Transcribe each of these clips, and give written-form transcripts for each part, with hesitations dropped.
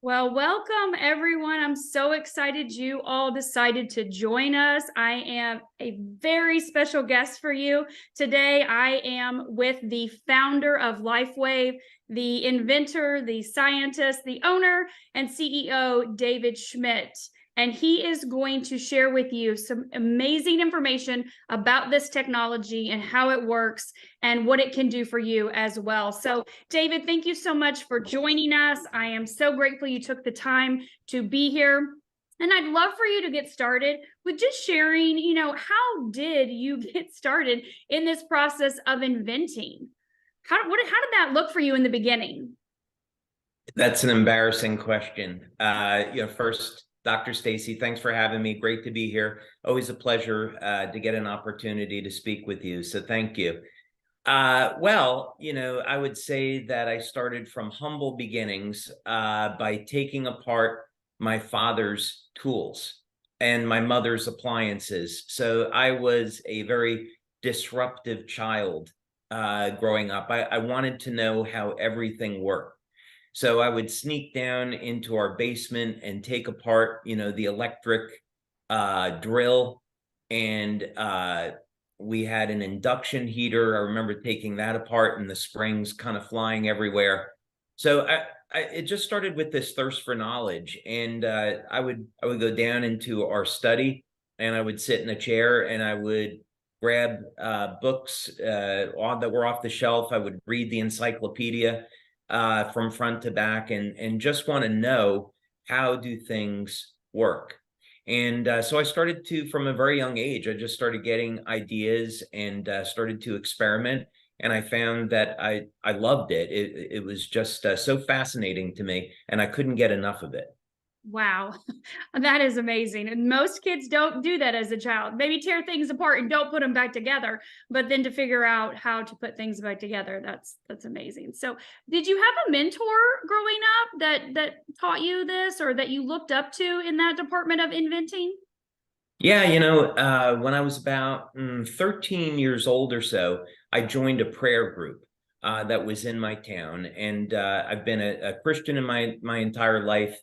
Well, welcome everyone. I'm so excited you all decided to join us. I am a very special guest for you. Today, I am with the founder of Lifewave, the inventor, the scientist, the owner, and CEO, David Schmidt. And he is going to share with you some amazing information about this technology and how it works and what it can do for you as well. So, David, thank you so much for joining us. I am so grateful you took the time to be here. And I'd love for you to get started with just sharing, how did you get started in this process of inventing? How did that look for you in the beginning? That's an embarrassing question. First, Dr. Stacy, thanks for having me. Great to be here. Always a pleasure to get an opportunity to speak with you. So thank you. I would say that I started from humble beginnings by taking apart my father's tools and my mother's appliances. So I was a very disruptive child growing up. I wanted to know how everything worked. So I would sneak down into our basement and take apart, the electric drill. And we had an induction heater. I remember taking that apart and the springs kind of flying everywhere. So it just started with this thirst for knowledge. And I would go down into our study and I would sit in a chair and I would grab books that were off the shelf. I would read the encyclopedia from front to back and just want to know, how do things work? And so I started to, from a very young age, I just started getting ideas and started to experiment. And I found that I loved it. It was just so fascinating to me, and I couldn't get enough of it. Wow, that is amazing. And most kids don't do that as a child. Maybe tear things apart and don't put them back together, but then to figure out how to put things back together, that's amazing. So, did you have a mentor growing up that taught you this or that you looked up to in that department of inventing? Yeah, when I was about 13 years old or so, I joined a prayer group that was in my town. And I've been a Christian in my entire life,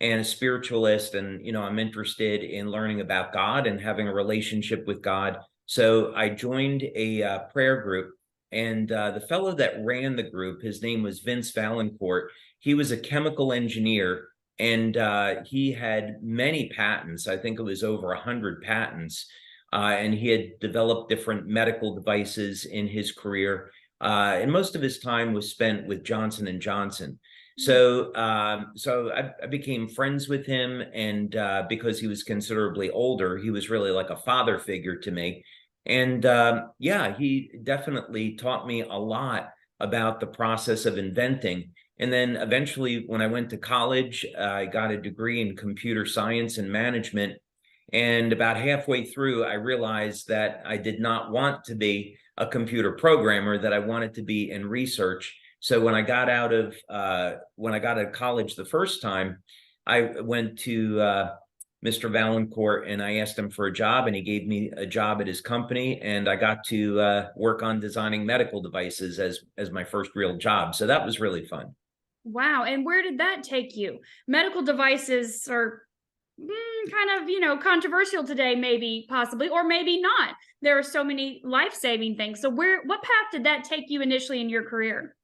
and a spiritualist, and I'm interested in learning about God and having a relationship with God. So I joined a prayer group, and the fellow that ran the group, his name was Vince Valancourt. He was a chemical engineer, and he had many patents. I think it was over 100 patents, and he had developed different medical devices in his career. And most of his time was spent with Johnson and Johnson. So I became friends with him, and because he was considerably older, he was really like a father figure to me. And he definitely taught me a lot about the process of inventing. And then eventually, when I went to college, I got a degree in computer science and management. And about halfway through, I realized that I did not want to be a computer programmer, that I wanted to be in research. So when I got out of college the first time, I went to Mr. Valancourt and I asked him for a job, and he gave me a job at his company, and I got to work on designing medical devices as my first real job. So that was really fun. Wow, and where did that take you? Medical devices are kind of, controversial today, maybe, possibly, or maybe not. There are so many life-saving things. So what path did that take you initially in your career?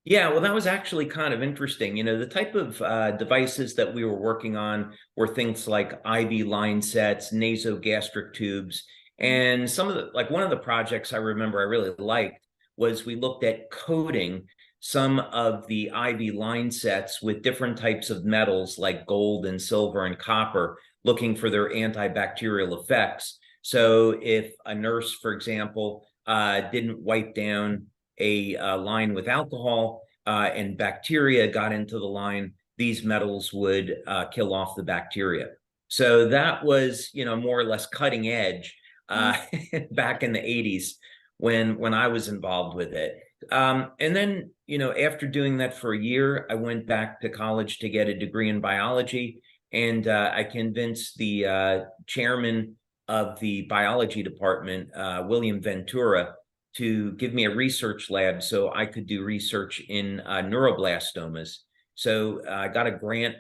Yeah, well, that was actually kind of interesting. The type of devices that we were working on were things like IV line sets, nasogastric tubes, and some of one of the projects I remember I really liked was we looked at coating some of the IV line sets with different types of metals like gold and silver and copper, looking for their antibacterial effects. So if a nurse, for example, didn't wipe down a line with alcohol and bacteria got into the line, these metals would kill off the bacteria. So that was, more or less cutting edge back in the 80s when I was involved with it. And then, after doing that for a year, I went back to college to get a degree in biology. And I convinced the chairman of the biology department, William Ventura, to give me a research lab so I could do research in neuroblastomas. So I got a grant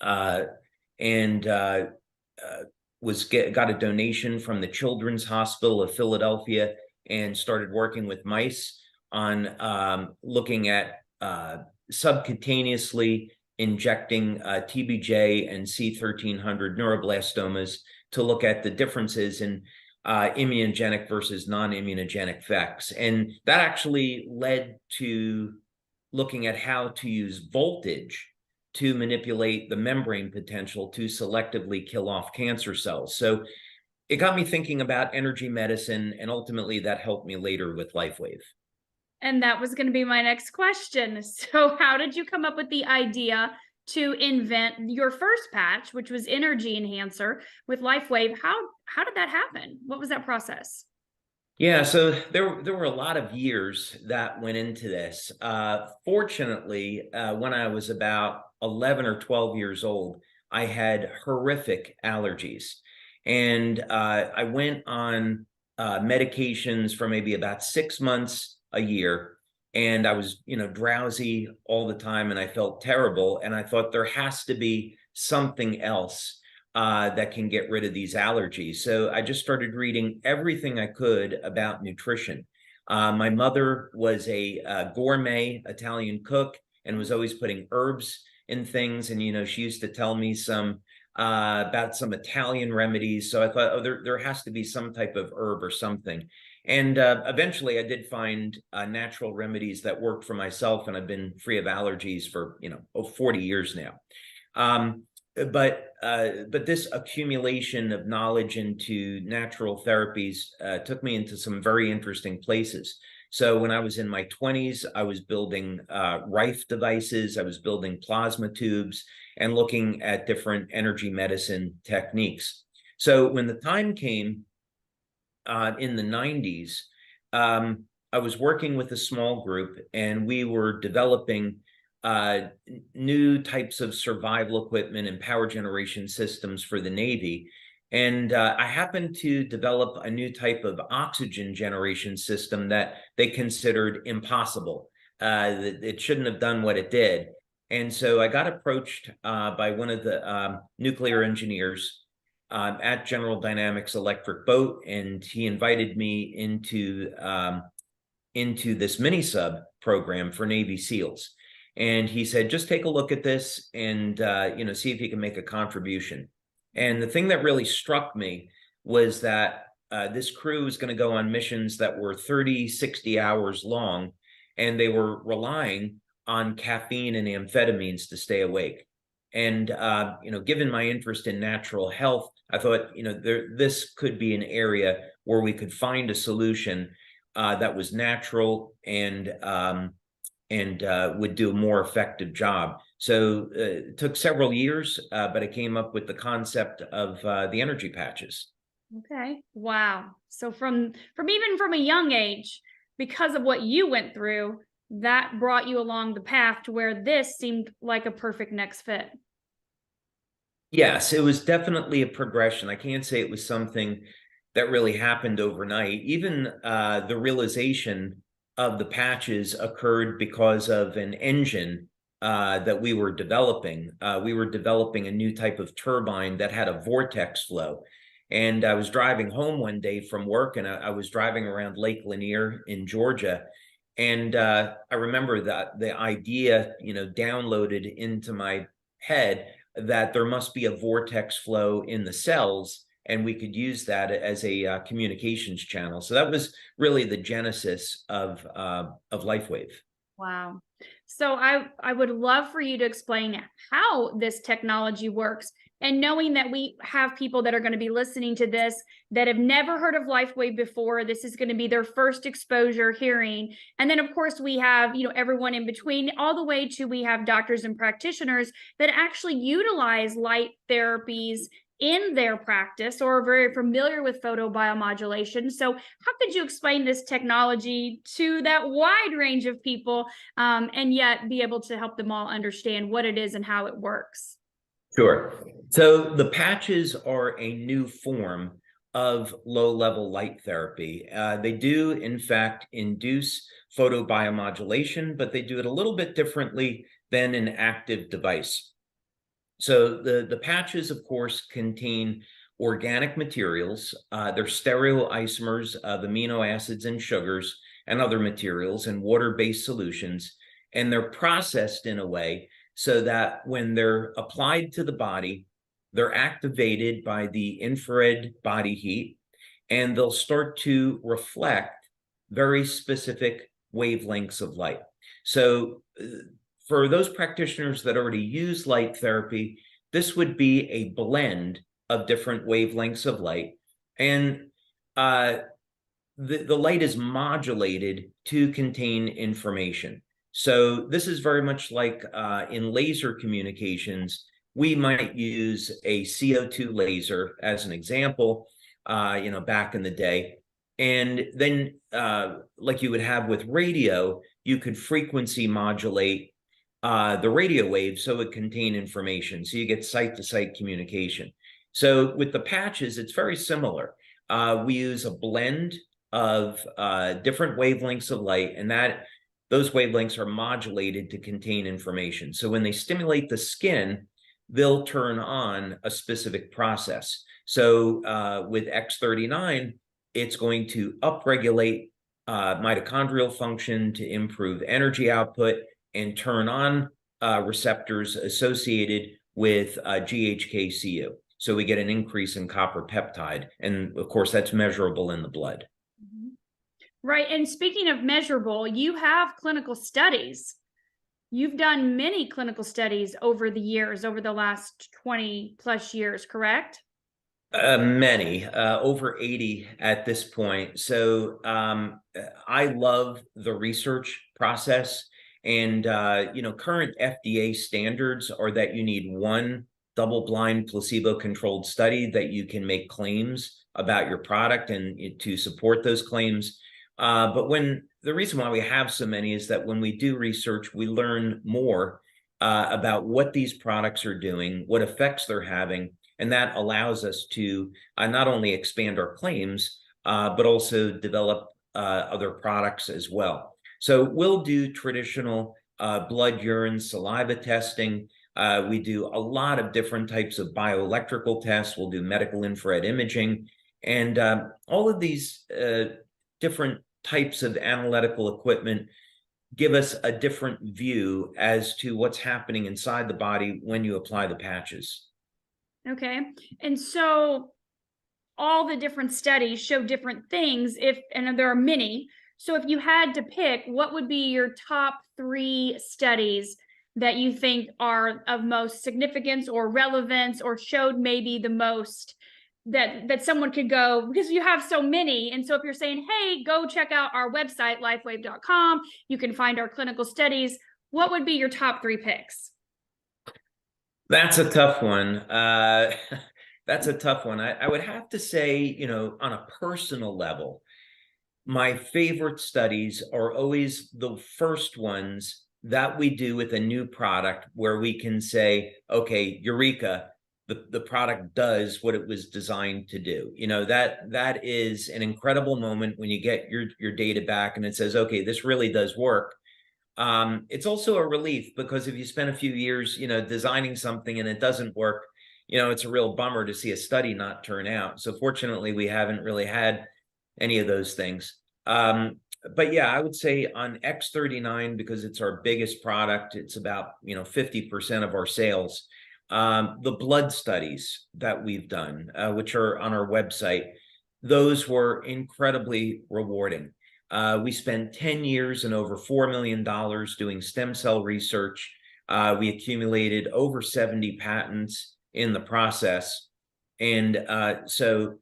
and got a donation from the Children's Hospital of Philadelphia and started working with mice on looking at subcutaneously injecting TBJ and C1300 neuroblastomas to look at the differences in immunogenic versus non-immunogenic effects. And that actually led to looking at how to use voltage to manipulate the membrane potential to selectively kill off cancer cells. So it got me thinking about energy medicine, and ultimately that helped me later with Lifewave. And that was going to be my next question. So how did you come up with the idea to invent your first patch, which was energy enhancer with Lifewave? How did that happen? What was that process? Yeah, so there were a lot of years that went into this. Fortunately, when I was about 11 or 12 years old, I had horrific allergies. And I went on medications for maybe about 6 months, a year. And I was, drowsy all the time, and I felt terrible. And I thought there has to be something else that can get rid of these allergies. So I just started reading everything I could about nutrition. My mother was a gourmet Italian cook and was always putting herbs in things. And, she used to tell me some about some Italian remedies. So I thought, oh, there has to be some type of herb or something. And eventually I did find natural remedies that worked for myself. And I've been free of allergies for, 40 years now. But this accumulation of knowledge into natural therapies took me into some very interesting places. So when I was in my 20s, I was building Rife devices, I was building plasma tubes, and looking at different energy medicine techniques. So when the time came in the 90s, I was working with a small group, and we were developing new types of survival equipment and power generation systems for the Navy. And I happened to develop a new type of oxygen generation system that they considered impossible. It shouldn't have done what it did. And so I got approached by one of the nuclear engineers at General Dynamics Electric Boat, and he invited me into this mini sub program for Navy SEALs. And he said, just take a look at this and, see if you can make a contribution. And the thing that really struck me was that this crew was going to go on missions that were 30, 60 hours long, and they were relying on caffeine and amphetamines to stay awake. And, given my interest in natural health, I thought, this could be an area where we could find a solution that was natural and would do a more effective job. So it took several years, but I came up with the concept of the energy patches. Okay. Wow. So from a young age, because of what you went through, that brought you along the path to where this seemed like a perfect next fit. Yes, it was definitely a progression. I can't say it was something that really happened overnight. Even the realization of the patches occurred because of an engine that we were developing. We were developing a new type of turbine that had a vortex flow. And I was driving home one day from work, and I was driving around Lake Lanier in Georgia. And I remember that the idea, downloaded into my head that there must be a vortex flow in the cells, and we could use that as a communications channel. So that was really the genesis of Lifewave. Wow. So I would love for you to explain how this technology works. And knowing that we have people that are going to be listening to this that have never heard of Lifewave before, this is going to be their first exposure hearing. And then, of course, we have, everyone in between, all the way to we have doctors and practitioners that actually utilize light therapies in their practice or are very familiar with photobiomodulation. So how could you explain this technology to that wide range of people and yet be able to help them all understand what it is and how it works? Sure. So the patches are a new form of low-level light therapy. They do, in fact, induce photobiomodulation, but they do it a little bit differently than an active device. So the patches, of course, contain organic materials. They're stereoisomers of amino acids and sugars and other materials and water-based solutions. And they're processed in a way so that when they're applied to the body, they're activated by the infrared body heat, and they'll start to reflect very specific wavelengths of light. So for those practitioners that already use light therapy, this would be a blend of different wavelengths of light. And the light is modulated to contain information. So this is very much like in laser communications, we might use a CO2 laser as an example, back in the day. And then like you would have with radio, you could frequency modulate the radio wave so it contain information. So you get site-to-site communication. So with the patches, it's very similar. We use a blend of different wavelengths of light, and those wavelengths are modulated to contain information. So when they stimulate the skin, they'll turn on a specific process. So with X39, it's going to upregulate mitochondrial function to improve energy output and turn on receptors associated with GHK-Cu. So we get an increase in copper peptide. And of course, that's measurable in the blood. Right. And speaking of measurable, you have clinical studies. You've done many clinical studies over the years, over the last 20 plus years, correct? Many, over 80 at this point. So I love the research process. And, current FDA standards are that you need one double-blind placebo-controlled study that you can make claims about your product and to support those claims. But the reason why we have so many is that when we do research, we learn more about what these products are doing, what effects they're having, and that allows us to not only expand our claims, but also develop other products as well. So we'll do traditional blood, urine, saliva testing. We do a lot of different types of bioelectrical tests. We'll do medical infrared imaging. And all of these different types of analytical equipment give us a different view as to what's happening inside the body when you apply the patches. Okay. And so all the different studies show different things, and there are many. So if you had to pick, what would be your top 3 studies that you think are of most significance or relevance, or showed maybe the most that someone could go, because you have so many. And so if you're saying, hey, go check out our website, lifewave.com, you can find our clinical studies, what would be your top 3 picks? That's a tough one. That's a tough one. I would have to say, on a personal level, my favorite studies are always the first ones that we do with a new product where we can say, okay, Eureka, the product does what it was designed to do. That is an incredible moment when you get your data back and it says, okay, this really does work. It's also a relief, because if you spend a few years, designing something and it doesn't work, it's a real bummer to see a study not turn out. So fortunately, we haven't really had any of those things. But yeah, I would say on X39, because it's our biggest product, it's about, 50% of our sales. The blood studies that we've done, which are on our website, those were incredibly rewarding. We spent 10 years and over $4 million doing stem cell research. We accumulated over 70 patents in the process. And so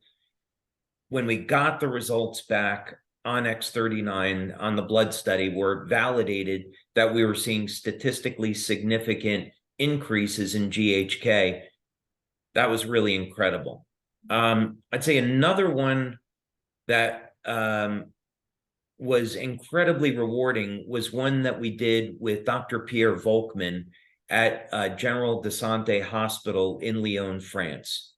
when we got the results back on X39, on the blood study, we're validated that we were seeing statistically significant increases in GHK. That was really incredible. I'd say another one that was incredibly rewarding was one that we did with Dr. Pierre Volkmann at General de Santé Hospital in Lyon, France.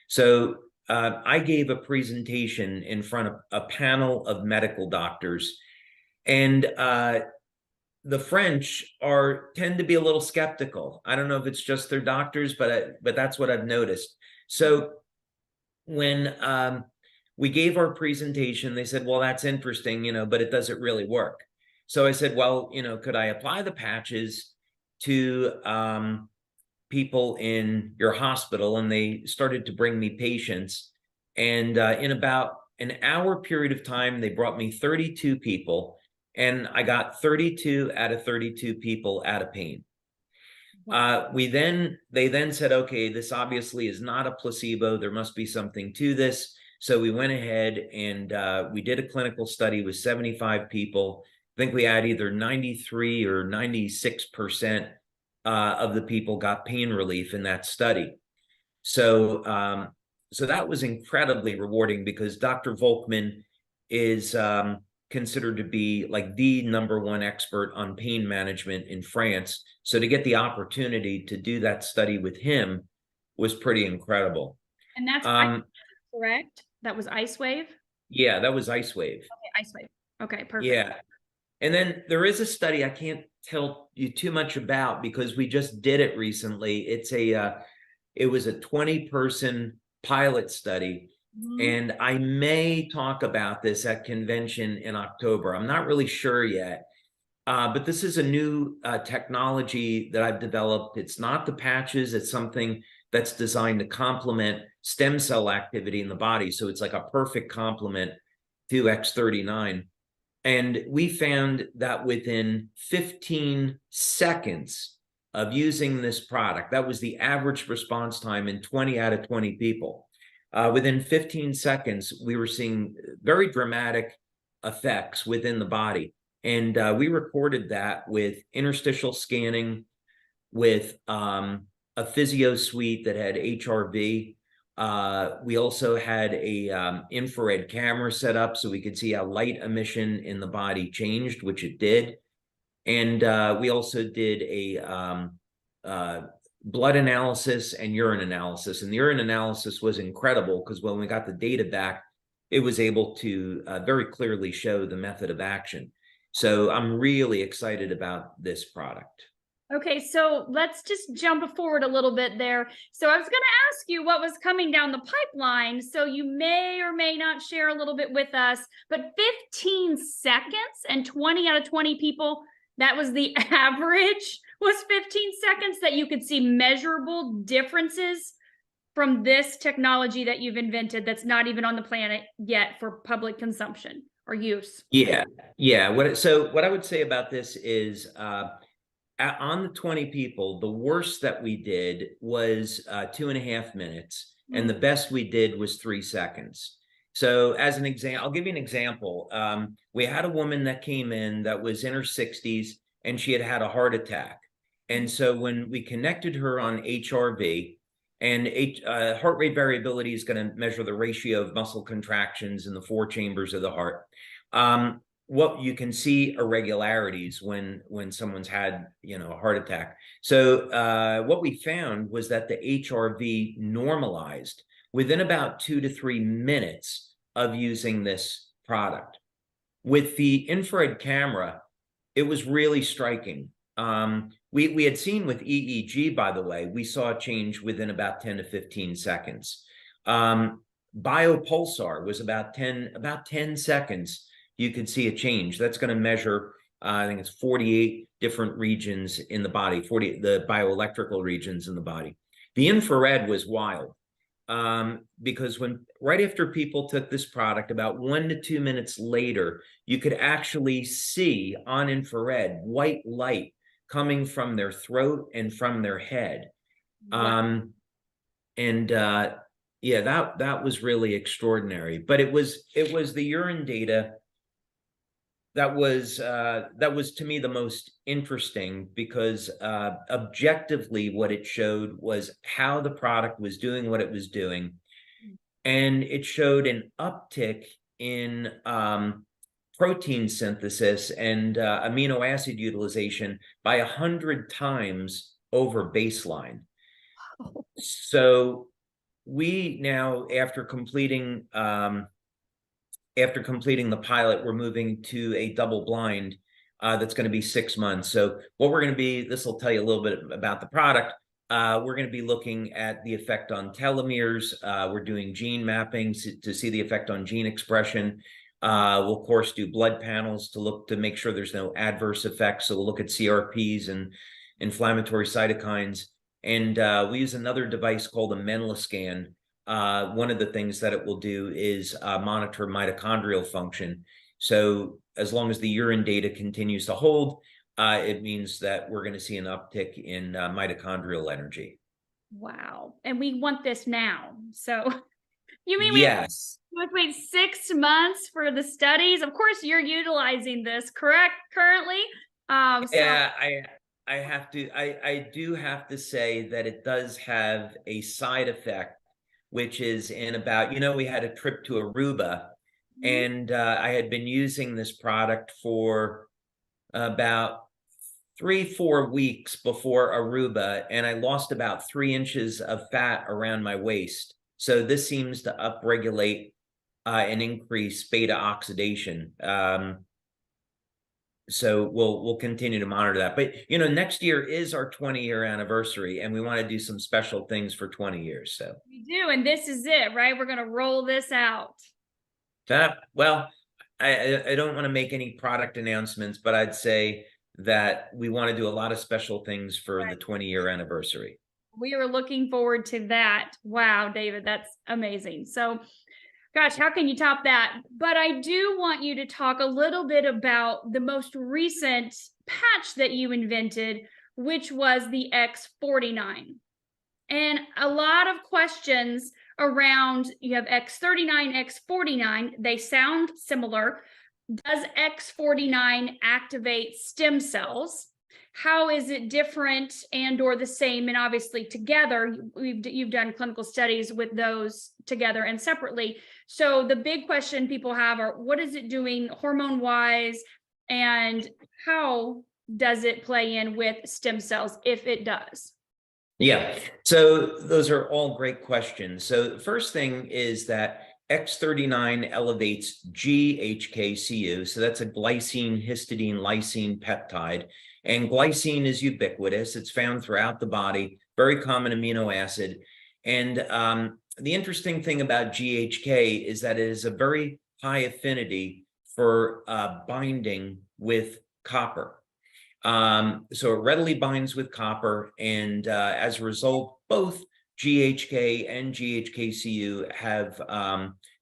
So I gave a presentation in front of a panel of medical doctors, And the French tend to be a little skeptical. I don't know if it's just their doctors, but that's what I've noticed. So when we gave our presentation, they said, well, that's interesting, but it doesn't really work. So I said, well, could I apply the patches to people in your hospital? And they started to bring me patients. And in about an hour period of time, they brought me 32 people. And I got 32 out of 32 people out of pain. They then said, okay, this obviously is not a placebo. There must be something to this. So we went ahead and we did a clinical study with 75 people. I think we had either 93 or 96% of the people got pain relief in that study. So, so that was incredibly rewarding because Dr. Volkman is considered to be like the #1 expert on pain management in France. So to get the opportunity to do that study with him was pretty incredible. And that's correct? That was Icewave? Yeah, that was Icewave. Okay, Icewave. Okay, perfect. Yeah. And then there is a study I can't tell you too much about because we just did it recently. It was a 20-person pilot study. And I may talk about this at convention in October. I'm not really sure yet. But this is a new technology that I've developed. It's not the patches. It's something that's designed to complement stem cell activity in the body. So it's like a perfect complement to X39. And we found that within 15 seconds of using this product, that was the average response time in 20 out of 20 people. Within 15 seconds, we were seeing very dramatic effects within the body. And we recorded that with interstitial scanning, with a physio suite that had HRV. We also had a infrared camera set up so we could see how light emission in the body changed, which it did. And we also did a blood analysis and urine analysis. And the urine analysis was incredible because when we got the data back, it was able to very clearly show the method of action. So I'm really excited about this product. Okay, so let's just jump forward a little bit there. So I was going to ask you what was coming down the pipeline. So you may or may not share a little bit with us, but 15 seconds and 20 out of 20 people, that was the average, was 15 seconds that you could see measurable differences from this technology that you've invented that's not even on the planet yet for public consumption or use. Yeah. So what I would say about this is on the 20 people, the worst that we did was 2.5 minutes, and the best we did was 3 seconds. So as an example, I'll give you an example. We had a woman that came in that was in her 60s, and she had had a heart attack. And so when we connected her on HRV, and heart rate variability is going to measure the ratio of muscle contractions in the 4 chambers of the heart. What you can see irregularities when someone's had a heart attack. So what we found was that the HRV normalized within about 2 to 3 minutes of using this product. With the infrared camera, it was really striking. We had seen with EEG, by the way, we saw a change within about 10 to 15 seconds. Biopulsar was about 10 seconds. You could see a change. That's going to measure, I think it's 48 different regions in the body, the bioelectrical regions in the body. The infrared was wild because right after people took this product, about 1 to 2 minutes later, you could actually see on infrared white light coming from their throat and from their head. Wow. Yeah, that was really extraordinary. But it was the urine data that was to me the most interesting because objectively what it showed was how the product was doing what it was doing, and it showed an uptick in protein synthesis and amino acid utilization by 100 times over baseline. So we now, after completing after completing the pilot, we're moving to a double blind that's going to be 6 months. So what we're going to be, this will tell you a little bit about the product. We're going to be looking at the effect on telomeres. We're doing gene mapping to see the effect on gene expression. We'll of course do blood panels to make sure there's no adverse effects. So we'll look at CRPs and inflammatory cytokines. And we use another device called a Menelascan. One of the things that it will do is monitor mitochondrial function. So as long as the urine data continues to hold, it means that we're going to see an uptick in mitochondrial energy. Wow. And we want this now. So you mean yes. we have to wait 6 months for the studies? Of course, you're utilizing this, correct, currently? Yeah, I do have to say that it does have a side effect, which is in about, we had a trip to Aruba, and I had been using this product for about 3-4 weeks before Aruba, and I lost about 3 inches of fat around my waist. So this seems to upregulate and increase beta oxidation. So we'll continue to monitor that. But next year is our 20-year anniversary, and we want to do some special things for 20 years. So we do, and this is it, right? We're going to roll this out. Well, I don't want to make any product announcements, but I'd say that we want to do a lot of special things for the 20-year anniversary. We are looking forward to that. Wow, David, that's amazing. So, gosh, how can you top that? But I do want you to talk a little bit about the most recent patch that you invented, which was the X39. And a lot of questions around, you have X39, X49, they sound similar. Does X49 activate stem cells? How is it different and or the same? And obviously together, you've done clinical studies with those together and separately. So the big question people have are, what is it doing hormone-wise, and how does it play in with stem cells, if it does? Yeah, so those are all great questions. So the first thing is that X39 elevates GHK-Cu, so that's a glycine, histidine, lysine peptide. And glycine is ubiquitous. It's found throughout the body, very common amino acid. And the interesting thing about GHK is that it is a very high affinity for binding with copper. So it readily binds with copper, and as a result, both GHK and GHK-Cu have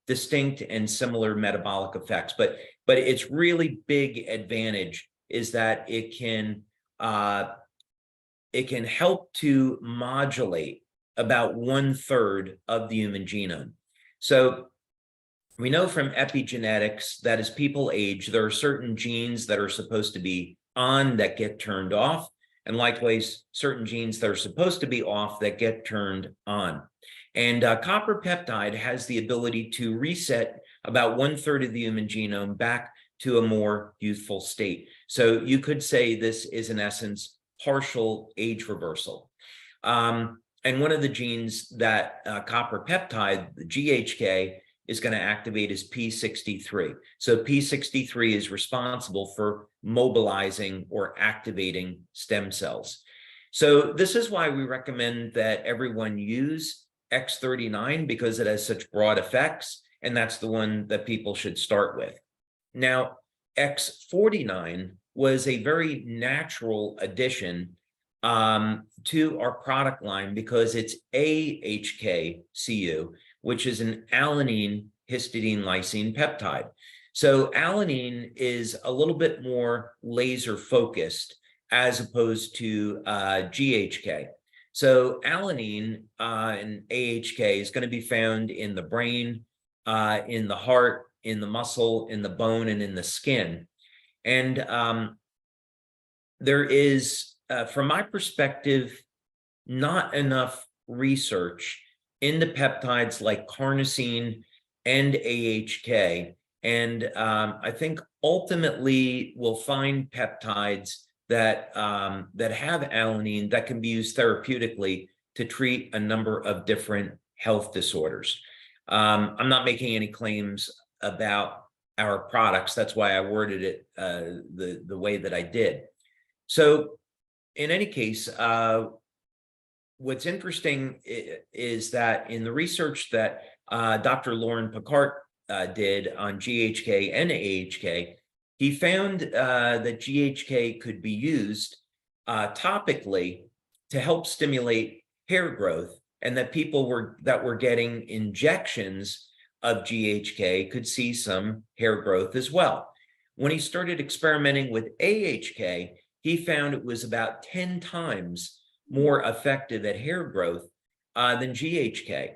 distinct and similar metabolic effects. But its really big advantage is that it can help to modulate about 1/3 of the human genome. So we know from epigenetics that as people age, there are certain genes that are supposed to be on that get turned off, and likewise certain genes that are supposed to be off that get turned on. And copper peptide has the ability to reset about 1/3 of the human genome back to a more youthful state. So you could say this is in essence partial age reversal. And one of the genes that copper peptide, the GHK, is going to activate is P63. So P63 is responsible for mobilizing or activating stem cells. So this is why we recommend that everyone use X39, because it has such broad effects, and that's the one that people should start with. Now, X49 was a very natural addition to our product line because it's AHK-Cu, which is an alanine histidine lysine peptide. So alanine is a little bit more laser focused as opposed to GHK. So alanine and AHK is going to be found in the brain, in the heart, in the muscle, in the bone, and in the skin. And there is, from my perspective, not enough research into peptides like carnosine and AHK. And I think ultimately we'll find peptides that have alanine that can be used therapeutically to treat a number of different health disorders. I'm not making any claims about our products. That's why I worded it the way that I did. So in any case, what's interesting is that in the research that Dr. Lauren Picard did on GHK and AHK, he found that GHK could be used topically to help stimulate hair growth, and that people that were getting injections of GHK could see some hair growth as well. When he started experimenting with AHK, he found it was about 10 times more effective at hair growth than GHK.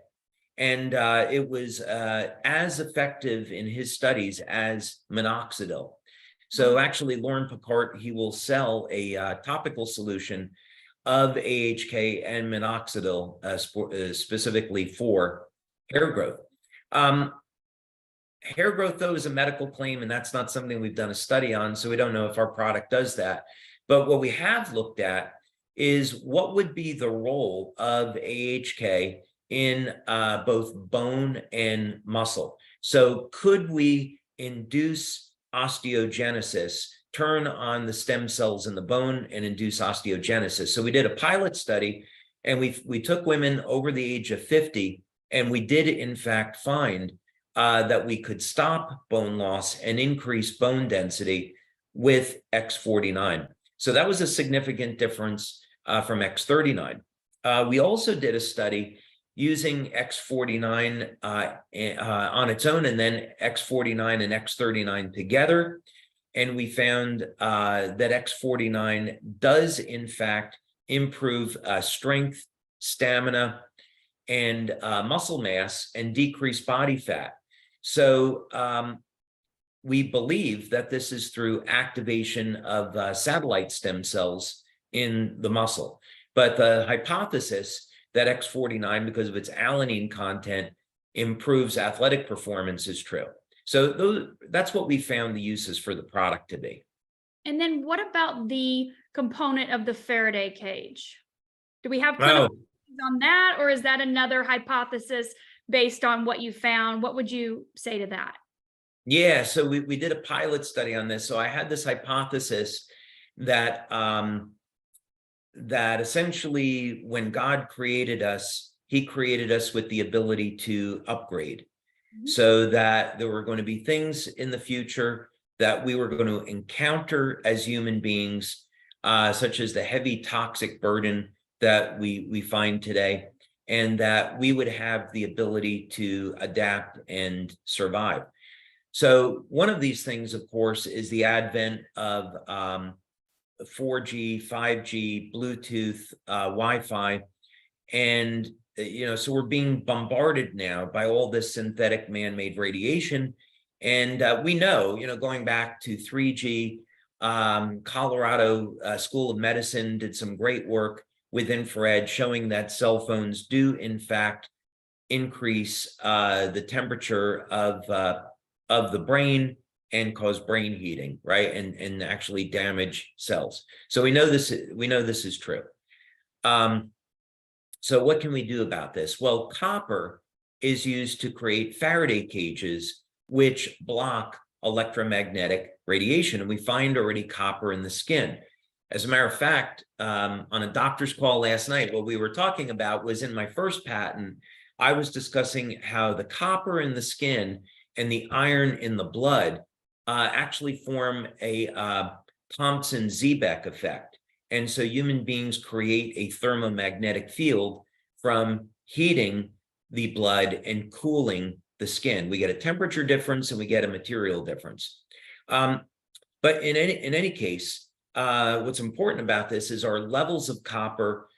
And it was as effective in his studies as minoxidil. So actually, Lauren Picard, he will sell a topical solution of AHK and minoxidil specifically for hair growth. Hair growth, though, is a medical claim, and that's not something we've done a study on, so we don't know if our product does that. But what we have looked at is what would be the role of AHK in both bone and muscle. So could we induce osteogenesis, turn on the stem cells in the bone and induce osteogenesis? So we did a pilot study, and we took women over the age of 50, and we did in fact find that we could stop bone loss and increase bone density with X39. So that was a significant difference from X39. We also did a study using X49 on its own, and then X49 and X39 together. And we found that X49 does in fact improve strength, stamina, and muscle mass, and decrease body fat. So we believe that this is through activation of satellite stem cells in the muscle. But the hypothesis that X49, because of its alanine content, improves athletic performance is true. So that's what we found the uses for the product to be. And then what about the component of the Faraday cage? Do we have clinical on that, or is that another hypothesis based on what you found? What would you say to that? Yeah, so we did a pilot study on this. So I had this hypothesis that that essentially when God created us, he created us with the ability to upgrade. So that there were going to be things in the future that we were going to encounter as human beings, such as the heavy toxic burden that we find today, and that we would have the ability to adapt and survive. So one of these things, of course, is the advent of 4G, 5G, Bluetooth, Wi-Fi, and so we're being bombarded now by all this synthetic man-made radiation. And we know, going back to 3G, Colorado School of Medicine did some great work with infrared showing that cell phones do, in fact, increase the temperature of the brain and cause brain heating, right? And actually damage cells. So we know this is true. So what can we do about this? Well, copper is used to create Faraday cages, which block electromagnetic radiation. And we find already copper in the skin. As a matter of fact, on a doctor's call last night, what we were talking about was in my first patent, I was discussing how the copper in the skin and the iron in the blood actually form a Thomson-Zebek effect. And so human beings create a thermomagnetic field from heating the blood and cooling the skin. We get a temperature difference and we get a material difference. But in any case, what's important about this is our levels of copper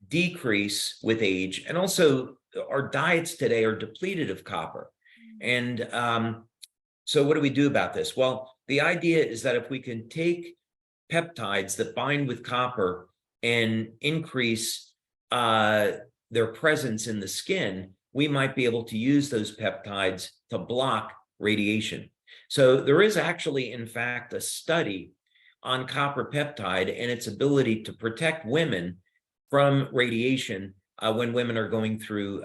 decrease with age, and also our diets today are depleted of copper. And so what do we do about this? Well, the idea is that if we can take peptides that bind with copper and increase their presence in the skin, we might be able to use those peptides to block radiation. So there is actually, in fact, a study on copper peptide and its ability to protect women from radiation when women are going through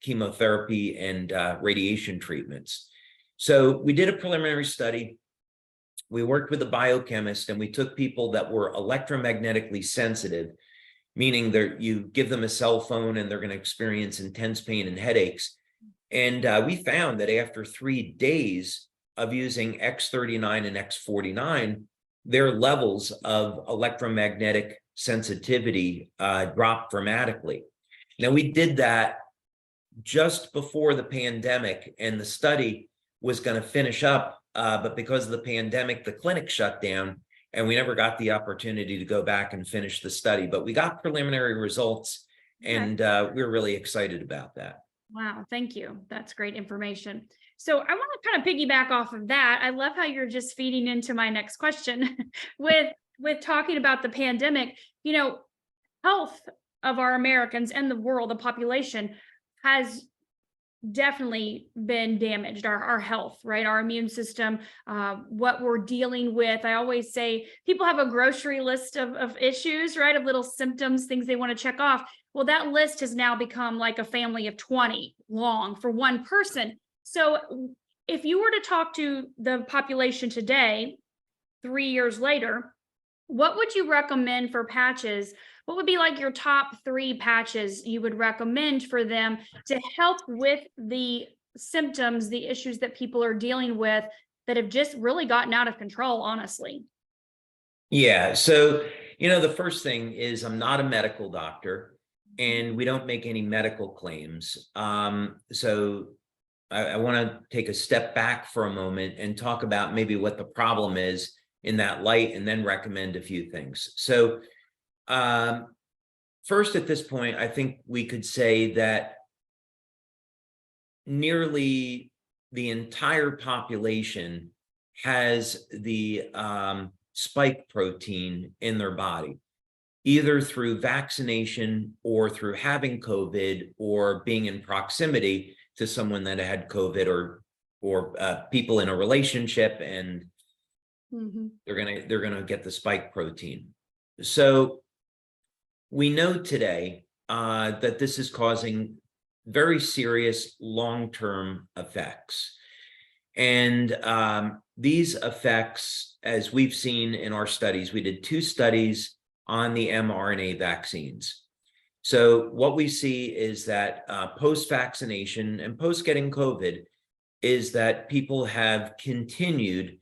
chemotherapy and radiation treatments. So we did a preliminary study. We worked with a biochemist, and we took people that were electromagnetically sensitive, meaning that you give them a cell phone and they're going to experience intense pain and headaches. And we found that after 3 days of using X39 and X49, their levels of electromagnetic sensitivity dropped dramatically. Now, we did that just before the pandemic, and the study was going to finish up, but because of the pandemic, the clinic shut down, and we never got the opportunity to go back and finish the study. But we got preliminary results, and we're really excited about that. Wow, thank you. That's great information. So I want to kind of piggyback off of that. I love how you're just feeding into my next question with talking about the pandemic. You know, health of our Americans and the world, the population, has definitely been damaged. Our health, right? Our immune system, what we're dealing with. I always say people have a grocery list of issues, right? Of little symptoms, things they want to check off. Well, that list has now become like a family of 20 long for one person. So if you were to talk to the population today, 3 years later, what would you recommend for patches? What would be like your top 3 patches you would recommend for them to help with the symptoms, the issues that people are dealing with that have just really gotten out of control, honestly? Yeah. So, the first thing is, I'm not a medical doctor, and we don't make any medical claims. So I want to take a step back for a moment and talk about maybe what the problem is in that light, and then recommend a few things. So first, at this point, I think we could say that nearly the entire population has the spike protein in their body, either through vaccination or through having COVID or being in proximity to someone that had COVID, or people in a relationship, and they're gonna get the spike protein. So we know today that this is causing very serious long-term effects. And these effects, as we've seen in our studies, we did 2 studies on the mRNA vaccines. So what we see is that post-vaccination and post-getting COVID is that people have continued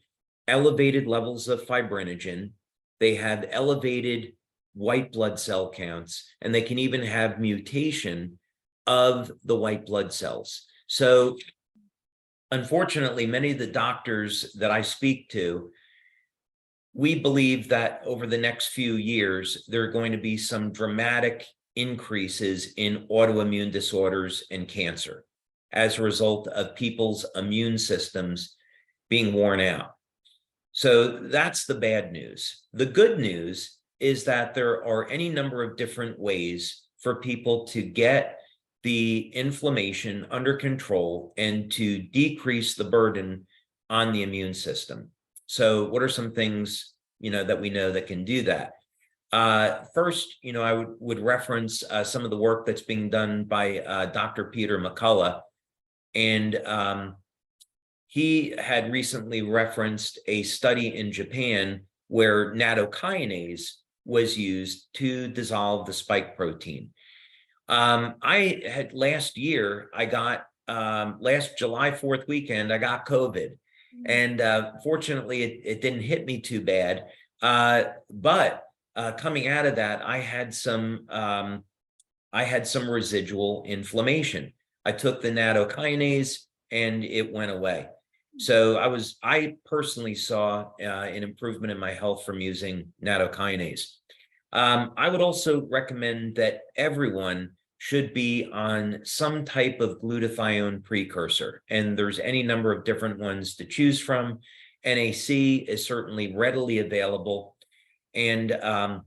elevated levels of fibrinogen. They have elevated white blood cell counts, and they can even have mutation of the white blood cells. So unfortunately, many of the doctors that I speak to, we believe that over the next few years, there are going to be some dramatic increases in autoimmune disorders and cancer as a result of people's immune systems being worn out. So that's the bad news. The good news is that there are any number of different ways for people to get the inflammation under control and to decrease the burden on the immune system. So what are some things, that we know that can do that? First, I would reference some of the work that's being done by Dr. Peter McCullough. And he had recently referenced a study in Japan where nattokinase was used to dissolve the spike protein. I had last July 4th weekend, I got COVID. And fortunately, it didn't hit me too bad. But coming out of that, I had some residual inflammation. I took the nattokinase and it went away. So I personally saw an improvement in my health from using nattokinase. I would also recommend that everyone should be on some type of glutathione precursor, and there's any number of different ones to choose from. NAC is certainly readily available, and that,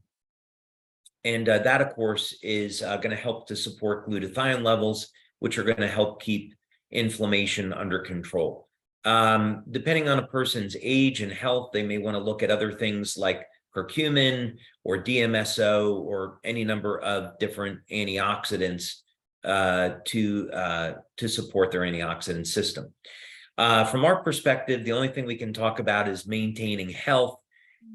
of course, is going to help to support glutathione levels, which are going to help keep inflammation under control. Depending on a person's age and health, they may want to look at other things like curcumin or DMSO or any number of different antioxidants to support their antioxidant system. From our perspective, the only thing we can talk about is maintaining health.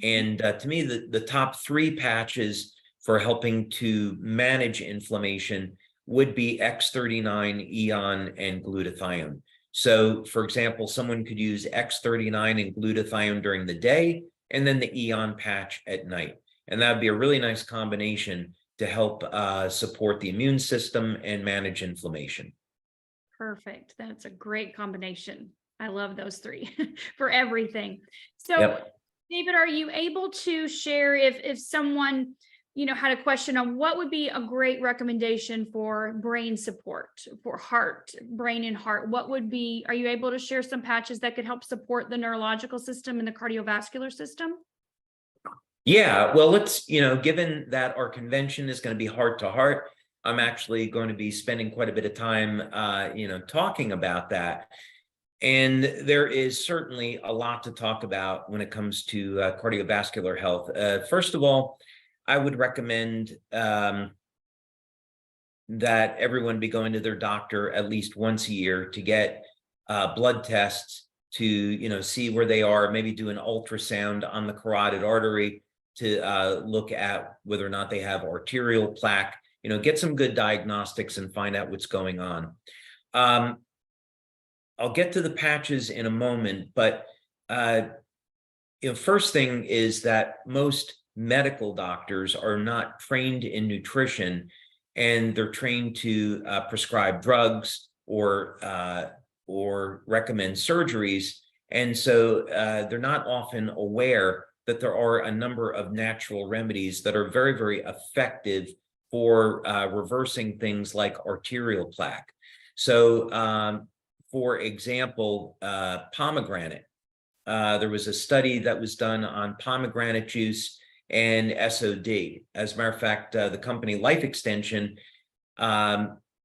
And to me, the top three patches for helping to manage inflammation would be X39, Eon, and glutathione. So, for example, someone could use X39 and glutathione during the day, and then the Eon patch at night. And that would be a really nice combination to help support the immune system and manage inflammation. Perfect. That's a great combination. I love those three for everything. So, Yep. David, are you able to share if someone, had a question on what would be a great recommendation for brain support, for heart, brain and heart? Are you able to share some patches that could help support the neurological system and the cardiovascular system? Yeah, well, let's, given that our convention is going to be heart to heart, I'm actually going to be spending quite a bit of time, talking about that. And there is certainly a lot to talk about when it comes to cardiovascular health. First of all, I would recommend that everyone be going to their doctor at least once a year to get blood tests to, see where they are, maybe do an ultrasound on the carotid artery to look at whether or not they have arterial plaque, get some good diagnostics and find out what's going on. I'll get to the patches in a moment, but first thing is that most medical doctors are not trained in nutrition, and they're trained to prescribe drugs or recommend surgeries, and so they're not often aware that there are a number of natural remedies that are very, very effective for reversing things like arterial plaque. So, for example, pomegranate. There was a study that was done on pomegranate juice and SOD. As a matter of fact, the company Life Extension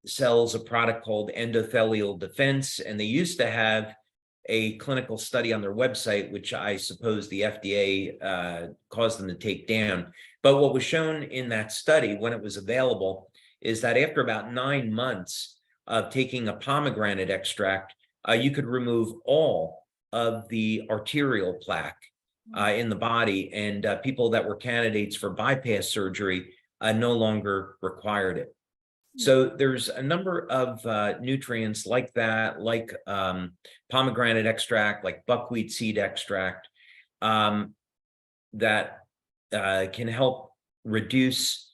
sells a product called endothelial defense, and they used to have a clinical study on their website, which I suppose the FDA caused them to take down. But what was shown in that study when it was available is that after about 9 months of taking a pomegranate extract, you could remove all of the arterial plaque in the body, and people that were candidates for bypass surgery no longer required it. So there's a number of nutrients like that, like pomegranate extract, like buckwheat seed extract, that can help reduce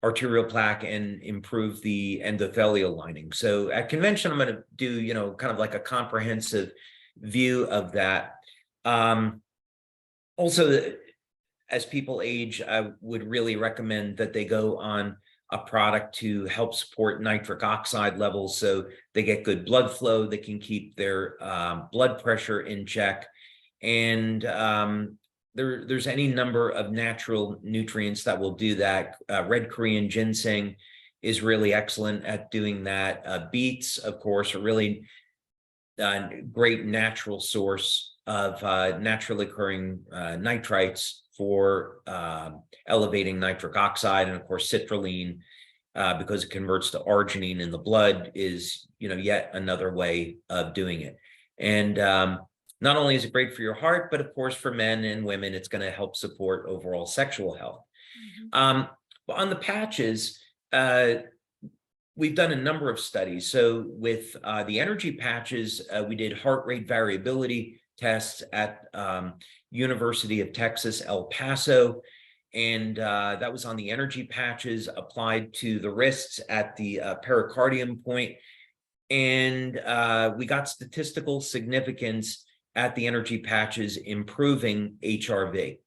arterial plaque and improve the endothelial lining. So at convention, I'm going to do, kind of like a comprehensive view of that. Also, as people age, I would really recommend that they go on a product to help support nitric oxide levels so they get good blood flow, they can keep their blood pressure in check. And there's any number of natural nutrients that will do that. Red Korean ginseng is really excellent at doing that. Beets, of course, are really a great natural source of naturally occurring nitrites for elevating nitric oxide. And of course, citrulline, because it converts to arginine in the blood, is yet another way of doing it. And not only is it great for your heart, but of course for men and women, it's going to help support overall sexual health. On the patches, we've done a number of studies. So with the energy patches, we did heart rate variability tests at University of Texas, El Paso. And that was on the energy patches applied to the wrists at the pericardium point. And we got statistical significance at the energy patches improving HRV.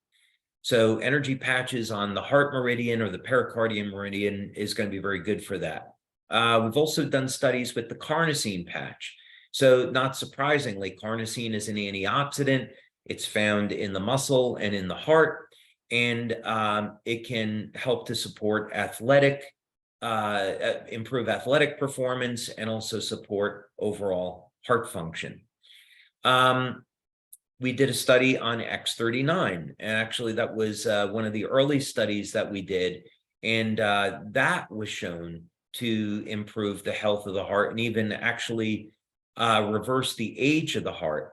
So energy patches on the heart meridian or the pericardium meridian is going to be very good for that. We've also done studies with the carnosine patch. So not surprisingly, carnosine is an antioxidant. It's found in the muscle and in the heart, and it can help to support improve athletic performance and also support overall heart function. We did a study on X39, and actually that was one of the early studies that we did, and that was shown to improve the health of the heart and even actually reverse the age of the heart.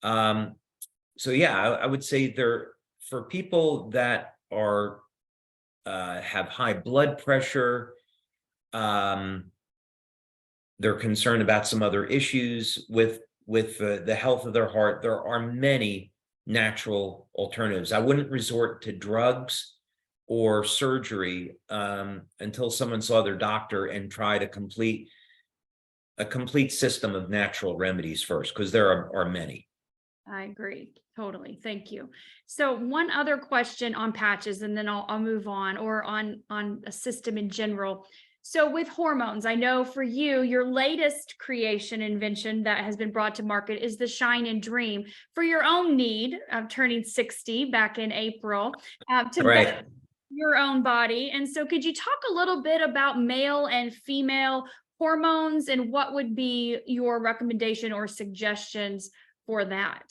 So yeah, I would say for people that are have high blood pressure, they're concerned about some other issues with the health of their heart, there are many natural alternatives. I wouldn't resort to drugs or surgery until someone saw their doctor and tried a complete system of natural remedies first, because there are many. I agree. Totally. Thank you. So one other question on patches, and then I'll move on, or on a system in general. So with hormones, I know for you, your latest creation invention that has been brought to market is the Shine and Dream for your own need of turning 60 back in April, to Right. better your own body. And so could you talk a little bit about male and female hormones and what would be your recommendation or suggestions for that?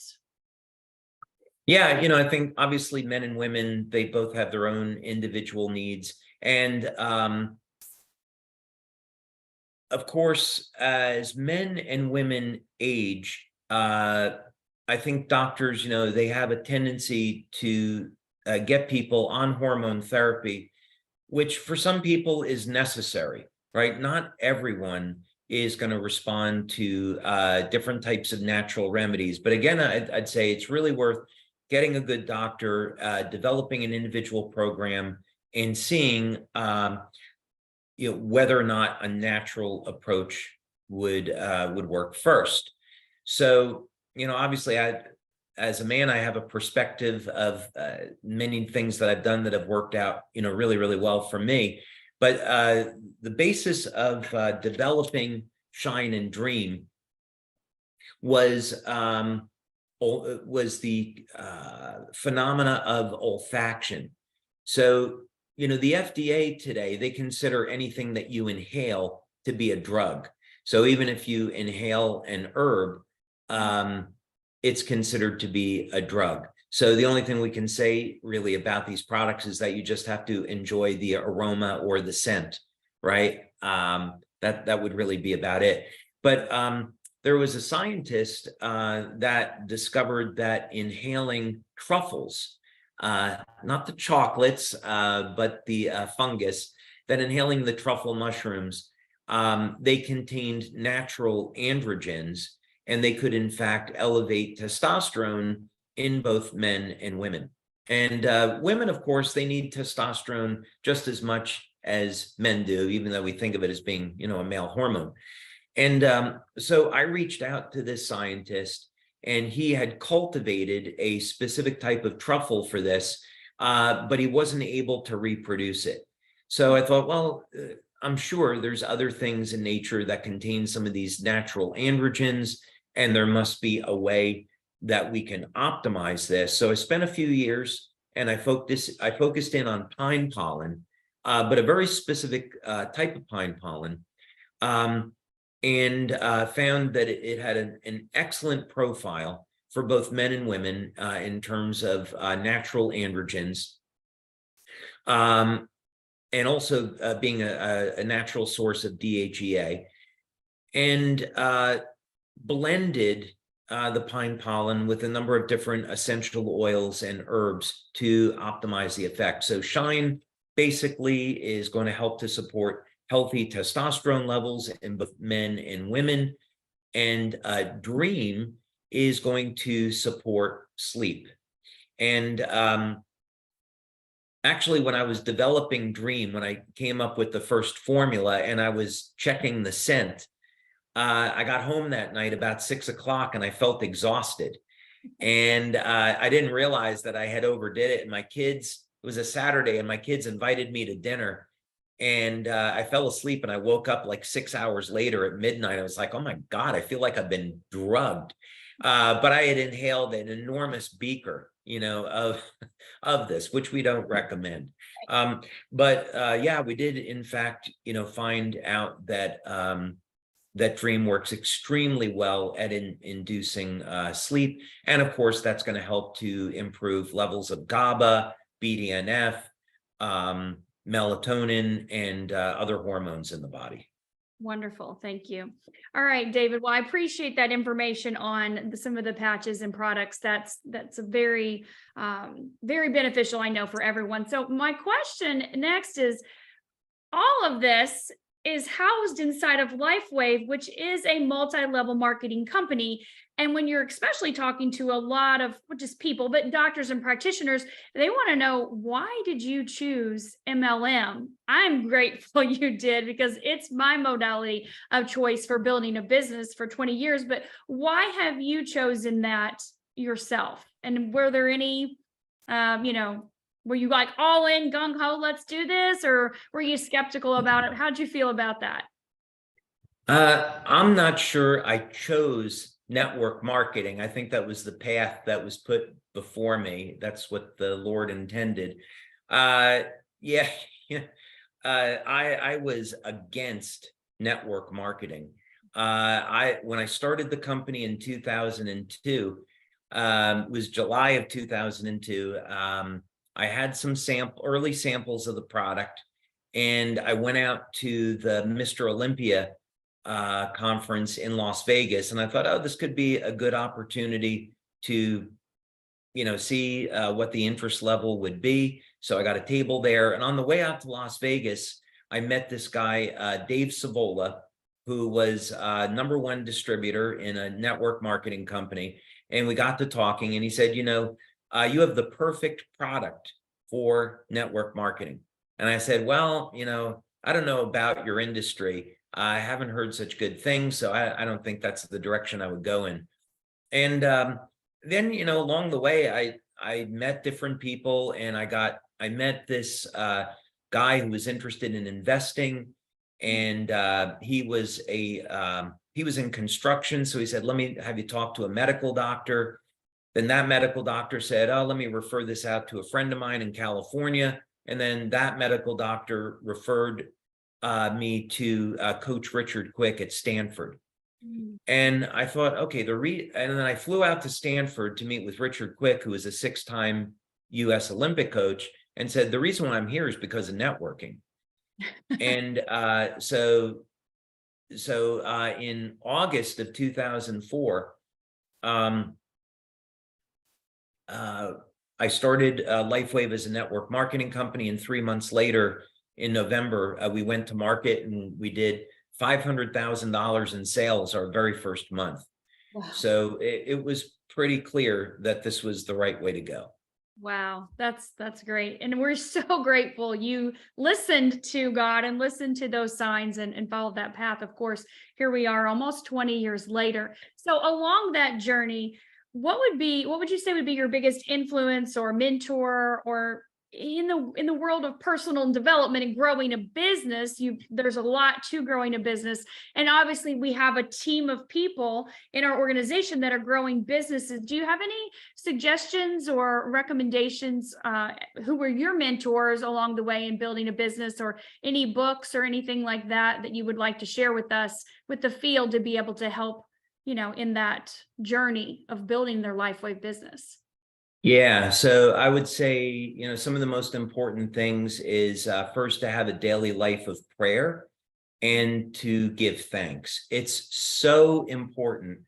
Yeah, I think obviously men and women, they both have their own individual needs. And of course, as men and women age, I think doctors, they have a tendency to get people on hormone therapy, which for some people is necessary, right? Not everyone is going to respond to different types of natural remedies. But again, I'd say it's really worth getting a good doctor, developing an individual program, and seeing whether or not a natural approach would work first. So, obviously, as a man, I have a perspective of many things that I've done that have worked out, really, really well for me. But the basis of developing Shine and Dream was the phenomena of olfaction. So, the FDA today, they consider anything that you inhale to be a drug. So even if you inhale an herb, it's considered to be a drug. So the only thing we can say really about these products is that you just have to enjoy the aroma or the scent, right? That would really be about it. But there was a scientist that discovered that inhaling truffles, not the chocolates, but the fungus, that inhaling the truffle mushrooms, they contained natural androgens, and they could in fact elevate testosterone in both men and women. And women, of course, they need testosterone just as much as men do, even though we think of it as being, a male hormone. And so I reached out to this scientist, and he had cultivated a specific type of truffle for this, but he wasn't able to reproduce it. So I thought, well, I'm sure there's other things in nature that contain some of these natural androgens, and there must be a way that we can optimize this. So I spent a few years, and I focused in on pine pollen, but a very specific type of pine pollen. And found that it had an excellent profile for both men and women in terms of natural androgens, and also being a natural source of DHEA, and blended the pine pollen with a number of different essential oils and herbs to optimize the effect. So Shine basically is going to help to support healthy testosterone levels in both men and women. And Dream is going to support sleep. And actually, when I was developing Dream, when I came up with the first formula and I was checking the scent, I got home that night about 6 o'clock and I felt exhausted. And I didn't realize that I had overdid it. And it was a Saturday, and my kids invited me to dinner. And I fell asleep, and I woke up like 6 hours later at midnight. I was like, oh my God, I feel like I've been drugged. But I had inhaled an enormous beaker, of this, which we don't recommend. But yeah, we did in fact, find out that that Dream works extremely well at inducing sleep. And of course, that's going to help to improve levels of GABA, BDNF, melatonin, and other hormones in the body. Wonderful. Thank you. All right, David. Well, I appreciate that information on some of the patches and products. That's a very, very beneficial, I know, for everyone. So my question next is, all of this is housed inside of Lifewave, which is a multi-level marketing company. And when you're especially talking to a lot of just people, but doctors and practitioners, they want to know, why did you choose MLM? I'm grateful you did, because it's my modality of choice for building a business for 20 years. But why have you chosen that yourself? And were there any, were you like all in, gung ho, let's do this? Or were you skeptical about it? How'd you feel about that? I'm not sure I chose network marketing. I think that was the path that was put before me. That's what the Lord intended. Yeah, yeah. I was against network marketing. When I started the company in 2002, it was July of 2002. I had some early samples of the product, and I went out to the Mr. Olympia conference in Las Vegas, and I thought, oh, this could be a good opportunity to, see what the interest level would be. So I got a table there, and on the way out to Las Vegas, I met this guy, Dave Savola, who was #1 distributor in a network marketing company, and we got to talking, and he said, you have the perfect product for network marketing. And I said, well, I don't know about your industry. I haven't heard such good things, so I don't think that's the direction I would go in. And then, along the way, I met different people, and I met this guy who was interested in investing, and he was in construction. So he said, let me have you talk to a medical doctor. Then that medical doctor said, oh, let me refer this out to a friend of mine in California. And then that medical doctor referred me to Coach Richard Quick at Stanford. And I thought, okay, and then I flew out to Stanford to meet with Richard Quick, who is a 6-time US Olympic coach, and said, the reason why I'm here is because of networking. And so in August of 2004, I started Lifewave as a network marketing company, and 3 months later, in November, we went to market, and we did $500,000 in sales our very first month. Wow. So it was pretty clear that this was the right way to go. Wow, that's great. And we're so grateful you listened to God and listened to those signs and followed that path. Of course, here we are almost 20 years later. So along that journey, what would you say would be your biggest influence or mentor, or in the world of personal development and growing a business? There's a lot to growing a business, and obviously we have a team of people in our organization that are growing businesses. Do you have any suggestions or recommendations? Who were your mentors along the way in building a business, or any books or anything like that you would like to share with us, with the field, to be able to help in that journey of building their Lifewave business? Yeah, so I would say, some of the most important things is first to have a daily life of prayer and to give thanks. It's so important.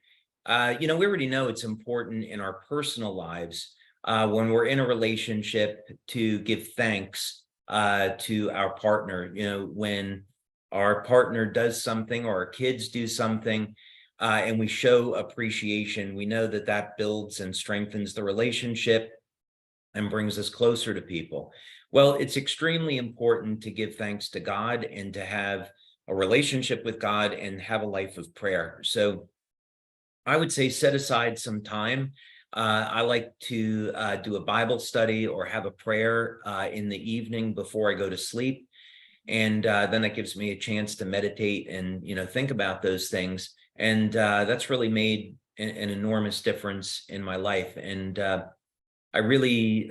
We already know it's important in our personal lives when we're in a relationship to give thanks to our partner. When our partner does something, or our kids do something, and we show appreciation, we know that builds and strengthens the relationship and brings us closer to people. Well, it's extremely important to give thanks to God and to have a relationship with God and have a life of prayer. So I would say set aside some time. I like to do a Bible study or have a prayer in the evening before I go to sleep. And then it gives me a chance to meditate and, think about those things. And that's really made an enormous difference in my life. And I really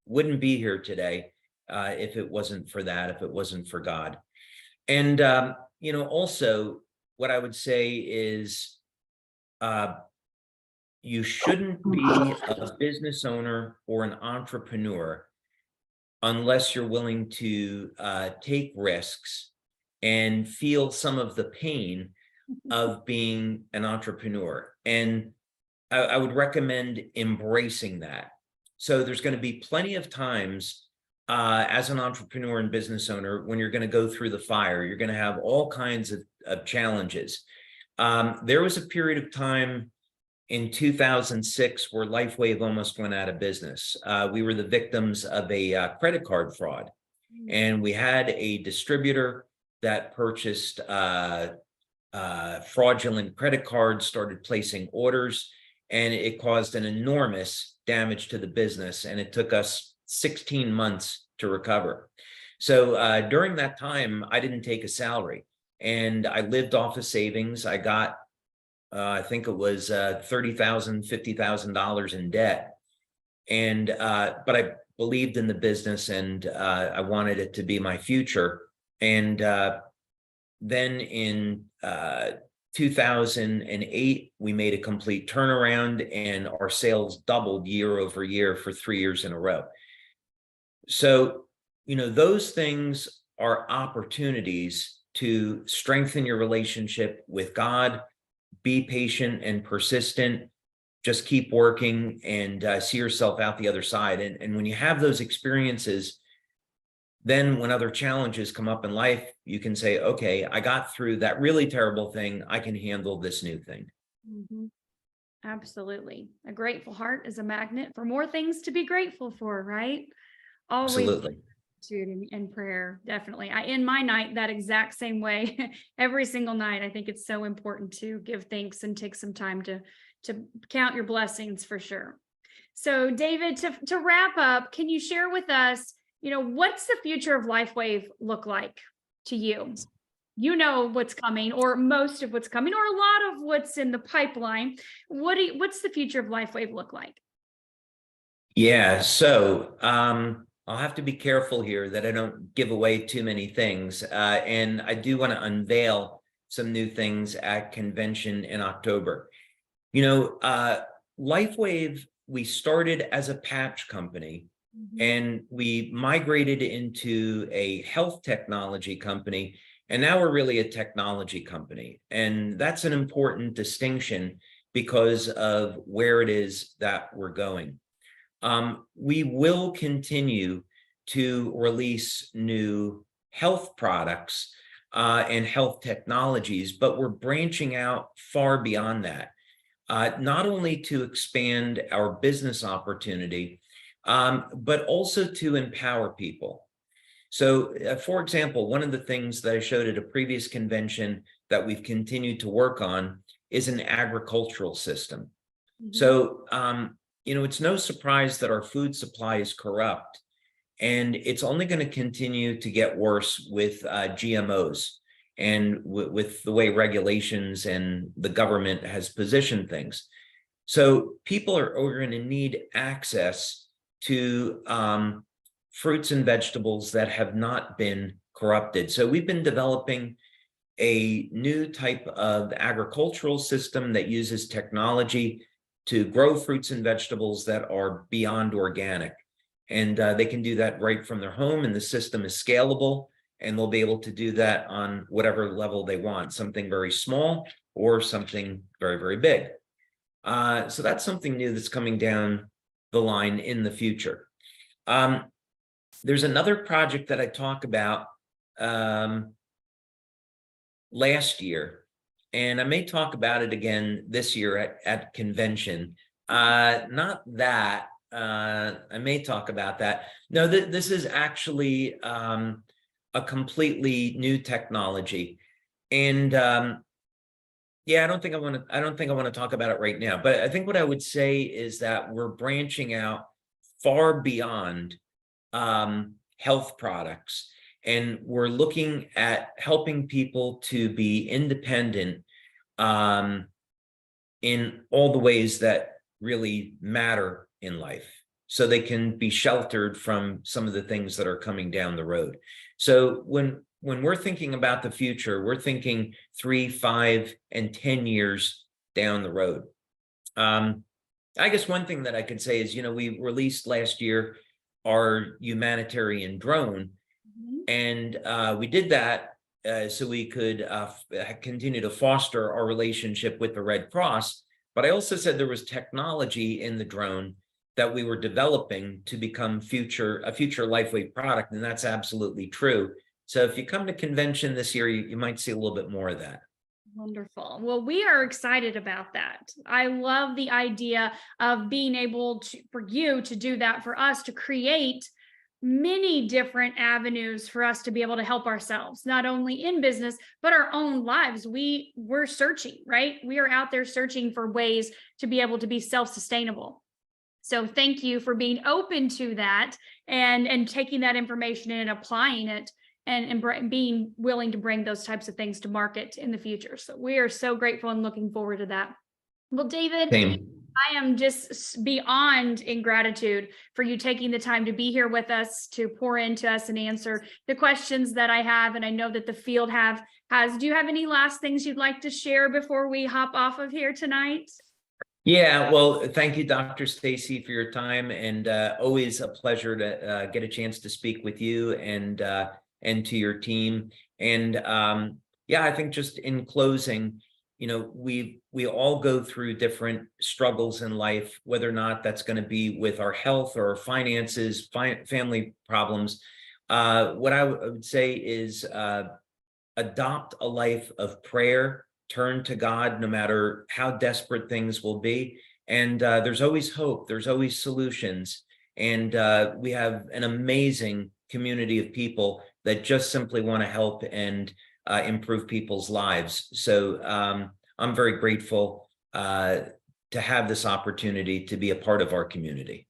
wouldn't be here today if it wasn't for that, if it wasn't for God. And, also what I would say is you shouldn't be a business owner or an entrepreneur unless you're willing to take risks and feel some of the pain of being an entrepreneur. And I would recommend embracing that. So there's going to be plenty of times as an entrepreneur and business owner when you're going to go through the fire. You're going to have all kinds of challenges. There was a period of time in 2006 where Lifewave almost went out of business. We were the victims of a credit card fraud. And we had a distributor that purchased fraudulent credit cards, started placing orders, and it caused an enormous damage to the business. And it took us 16 months to recover. So during that time, I didn't take a salary, and I lived off of savings. I got, I think it was $30,000, $50,000 in debt. And, but I believed in the business, and I wanted it to be my future. And then in 2008, we made a complete turnaround, and our sales doubled year over year for 3 years in a row. So, you know, those things are opportunities to strengthen your relationship with God, be patient and persistent, just keep working, and see yourself out the other side. And when you have those experiences, then when other challenges come up in life, you can say, okay, I got through that really terrible thing. I can handle this new thing. Mm-hmm. Absolutely. A grateful heart is a magnet for more things to be grateful for, right? Always. Absolutely. And prayer, definitely. I end my night that exact same way every single night. I think it's so important to give thanks and take some time to count your blessings, for sure. So David, to wrap up, can you share with us, you know, what's the future of Lifewave look like to you? You know what's coming, or most of what's coming, or a lot of what's in the pipeline. What's the future of Lifewave look like? Yeah, so I'll have to be careful here that I don't give away too many things. And I do want to unveil some new things at convention in October. You know, Lifewave, we started as a patch company, and we migrated into a health technology company, and now we're really a technology company. And that's an important distinction because of where it is that we're going. We will continue to release new health products and health technologies, but we're branching out far beyond that, not only to expand our business opportunity, but also to empower people. So, for example, one of the things that I showed at a previous convention that we've continued to work on is an agricultural system. So, you know, it's no surprise that our food supply is corrupt, and it's only going to continue to get worse with GMOs and with the way regulations and the government has positioned things. So people are going to need access to fruits and vegetables that have not been corrupted. So we've been developing a new type of agricultural system that uses technology to grow fruits and vegetables that are beyond organic. And they can do that right from their home, and the system is scalable, and they'll be able to do that on whatever level they want, something very small or something very, very big. So that's something new that's coming down the line in the future. There's another project that I talked about last year, and I may talk about it again this year at convention. Not that, I may talk about that. No, this is actually a completely new technology. And yeah, I don't think I want to talk about it right now, but I think what I would say is that we're branching out far beyond health products. And we're looking at helping people to be independent in all the ways that really matter in life, so they can be sheltered from some of the things that are coming down the road. So when we're thinking about the future, we're thinking 3, 5, and 10 years down the road. I guess one thing that I could say is, you know, we released last year our humanitarian drone. And we did that so we could continue to foster our relationship with the Red Cross. But I also said there was technology in the drone that we were developing to become a future Lifewave product, and that's absolutely true. So if you come to convention this year, you might see a little bit more of that. Wonderful. Well, we are excited about that. I love the idea of being able to, for you to do that, for us to create many different avenues for us to be able to help ourselves, not only in business, but our own lives. We're searching, right? We are out there searching for ways to be able to be self-sustainable. So thank you for being open to that and taking that information and applying it and being willing to bring those types of things to market in the future. So we are so grateful and looking forward to that. Well, David, Same. I am just beyond in gratitude for you taking the time to be here with us, to pour into us and answer the questions that I have. And I know that the field has. Do you have any last things you'd like to share before we hop off of here tonight? Yeah, well, thank you, Dr. Stacy, for your time, and always a pleasure to get a chance to speak with you and to your team. And yeah, I think just in closing, we all go through different struggles in life, whether or not that's going to be with our health or our finances, family problems. What I would say is adopt a life of prayer. Turn to God no matter how desperate things will be. And there's always hope. There's always solutions. And we have an amazing community of people that just simply want to help and improve people's lives. So I'm very grateful to have this opportunity to be a part of our community.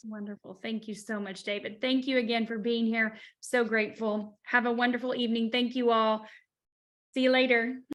Wonderful. Thank you so much, David. Thank you again for being here. So grateful. Have a wonderful evening. Thank you all. See you later.